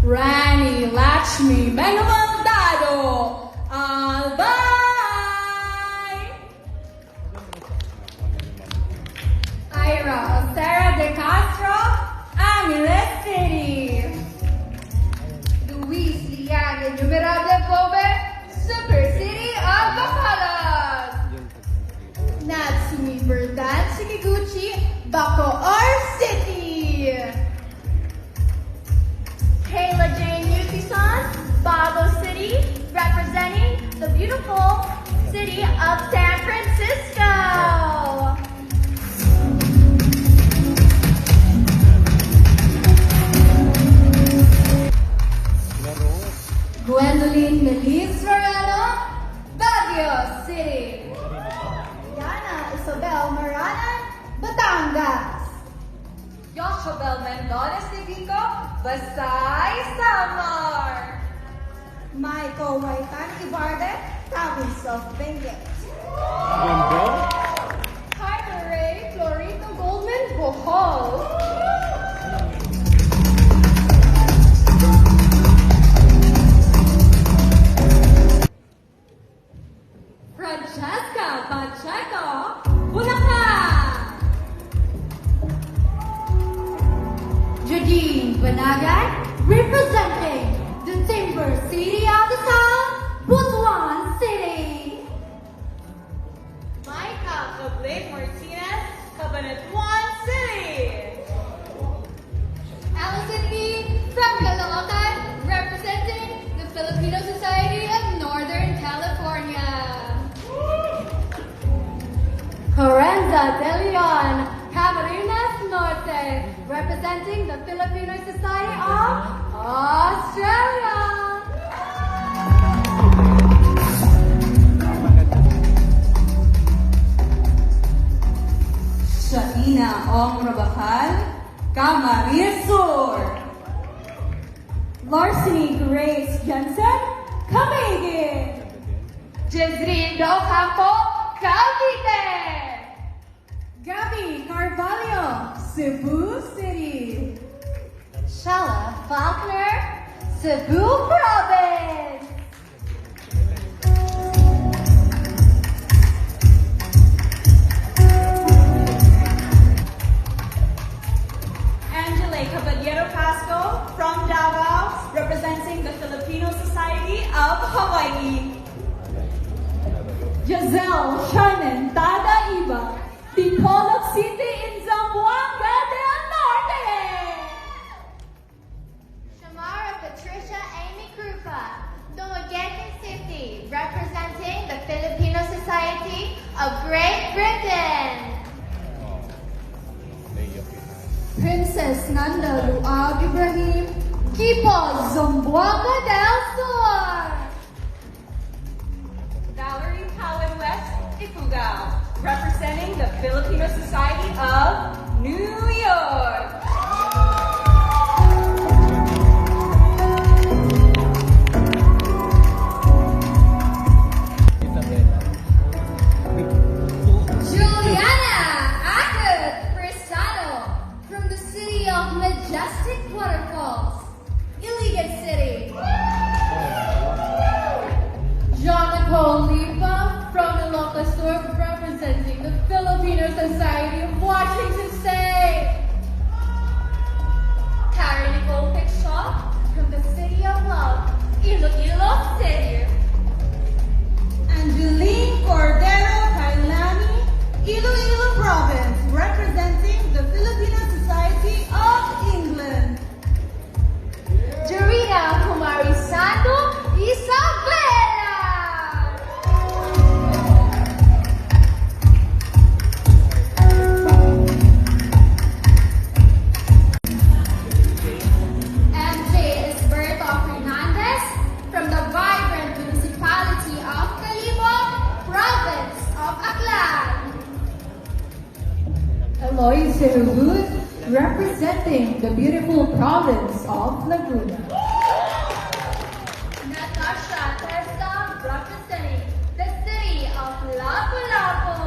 Rani Lakshmi Mengamaldado, Albay! Ira Ostera de Castro, Angeles City. Luis Lian Innumerable Pobe, Super City of Bacolod. Natsumi Berdan Shikiguchi, Bacoor City. Kayla Jane Yukison, Bago City, representing the beautiful city of San Francisco. Gwendolyn Melis Moreno, Baguio City. Yana Isabel Maranan, Batangas. Yoshobel Mendores de Vico, Basay, Samar. Michael Waitan Ibarde, province of Benguet. Carter Ray Florito Goldman, Bohol. Francesca Pacheco, Bulacan. Jadine Banagan, representing the Timber City of the South, Butuan City. Micah Blake Martinez, Cabanatuan City. Allison E. from Caloocan, representing the Filipino Society of Northern California. Corenza De Leon, Camarines Norte, representing the Filipino Society of Australia. Shaina Ong Rabakal, Camarines Sur. Larceny Grace Jensen, Camiguin. Jezreel Do Campo, Cavite. Gabby Carvalho, Cebu City. Shella Faulkner, Cebu Province. Angela Caballero Pasco from Davao, representing the Filipino Society of Hawaii. Giselle Shannon Tada Iba, Bacolod City in Zamboanga del Norte. Shamara Patricia Amy Krupa, Dumaguete City, representing the Filipino Society of Great Britain. Princess Nanda Luag Ibrahim, Kipo Zamboanga del Sur. Valerie Cowan West, Ifugao, representing the Filipino Society of New York. Juliana Akut Cristano, from the city of Majestic Waterfalls, Iligan City. Jonathan Lipa from Ilocos Sur, representing the Filipino Society of Washington State. Karen Nicole Pickshaw, from the City of Love, Iloilo City. Angeline Cordero Kailani, Iloilo Province, representing the Filipino Society of England. Dorina Kumari Santo, Isabela. MJ Esberto Fernandez, from the vibrant municipality of Calibo, province of Aklan. Eloy Cerulud, representing the beautiful province of Laguna. Natasha Testa, representing the city of Lapu-Lapu.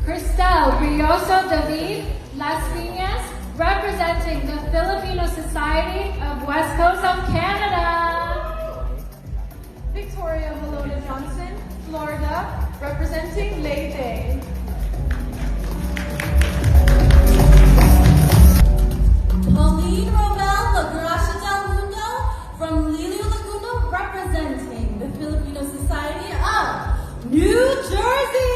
Cristal Brioso David, Las Piñas, representing the Filipino Society of West Coast of Canada. Victoria Malona Johnson, Florida, representing Leyte. Pauline Romel Lagracia del Mundo from Liliu Laguna, representing the Filipino Society of New Jersey.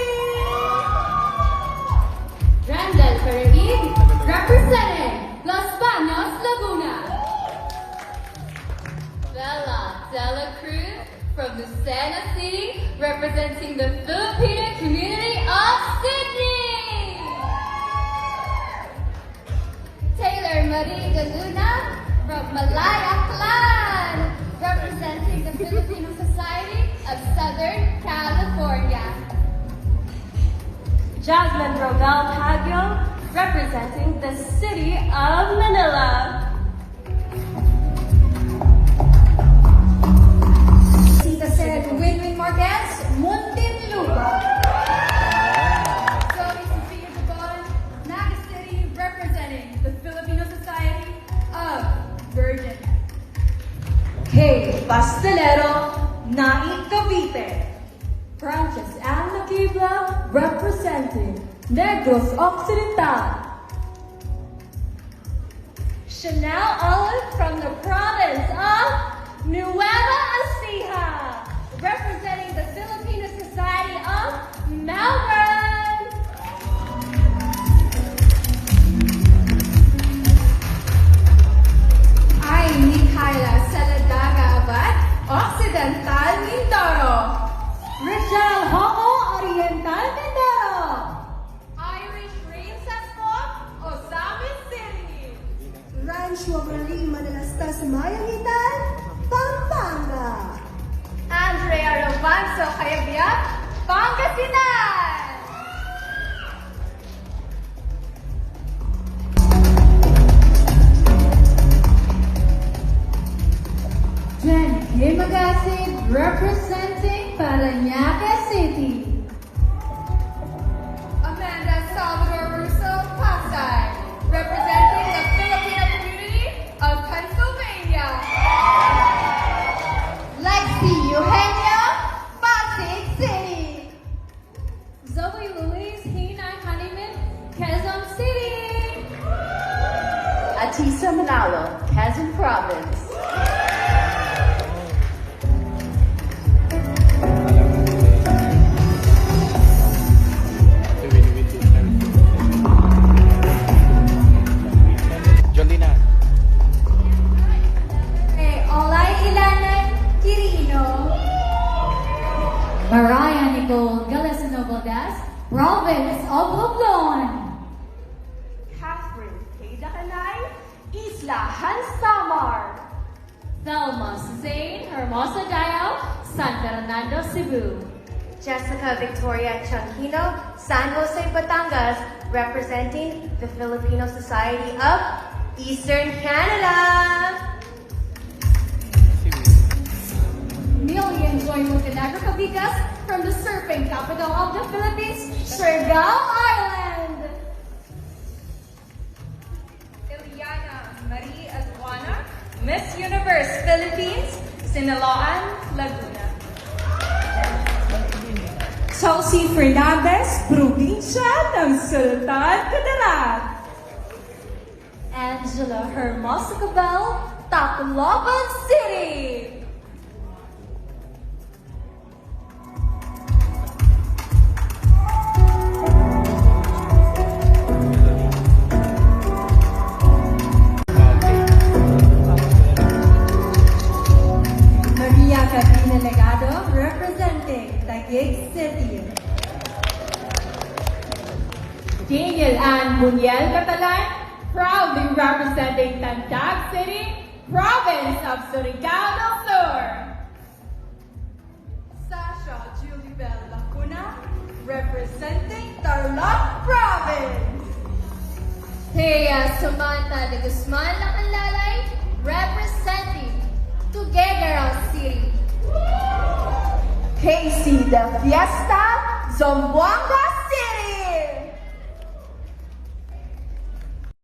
Randall Pereid, representing Los Baños, Laguna. Bella Dela Cruz from Lucena City, representing the Filipino community of Sydney. Taylor Marie de Luna from Malaya Clan, representing the Filipino Society of Southern California. Jasmine Romel Pagyo, representing the city of Manila. Tita Sed Winwin Marquez, Muntinlupa. Zoe Sophia Gabon, Naga City, representing the Filipino Society of Virgin. Kay Pastelero, Nai Cavite. Frances Ann Nakibla, representing Negros Occidental. Chanel Olive from the province of Nueva Ecija, representing the Filipino Society of Melbourne. Ay Mikhaila Saladaga Abad, Occidental Mindoro. Rachel Homo Oriental Mindoro. Irish Princess Pop, Osamis City. Rancho Marie Manalastas Mayangitan, Pampanga. Andrea Robanzo Cayabyab, Pangasinan. Jen Himagasid, representing Parañaque City. Amanda Salvador Russo, Pasay, representing the Filipino community of Pennsylvania. Lexi Eugenia, Pasig City. Zoe Louise Hinay Honeyman, Quezon City. Atisa Manalo, Quezon Province. Jolina. Olay Ilanan, Quirino. Mariah Nicole Galesino Valdez, province of Luzon. Catherine Kaydakanay, Isla Hansamar. Thelma Suzanne Hermosa Dial, San Fernando, Cebu. Jessica Victoria Chanquino, San Jose, Batangas, representing the Filipino Society of Eastern Canada. Million Joy Montenegro Cabigas from the surfing capital of the Philippines, Siargao Island. Iliana Marie Aduana, Miss Universe Philippines, Sinaloan, Laguna. Chelsea Fernandez, probinsya ng Sultan Kudarat. Angela Hermosa Cabal, Tacloban City. Maria Cabina Legado, representing Taguig City. Daniel Ann Muniel Catalan, proudly representing Tandag City, province of Surigao del Sur. Sasha Julibel Lacuna, representing Tarlac Province. Thea Samantha de Guzman Lacanlalay, representing Tuguegarao City. Casey De Fiesta, Zamboanga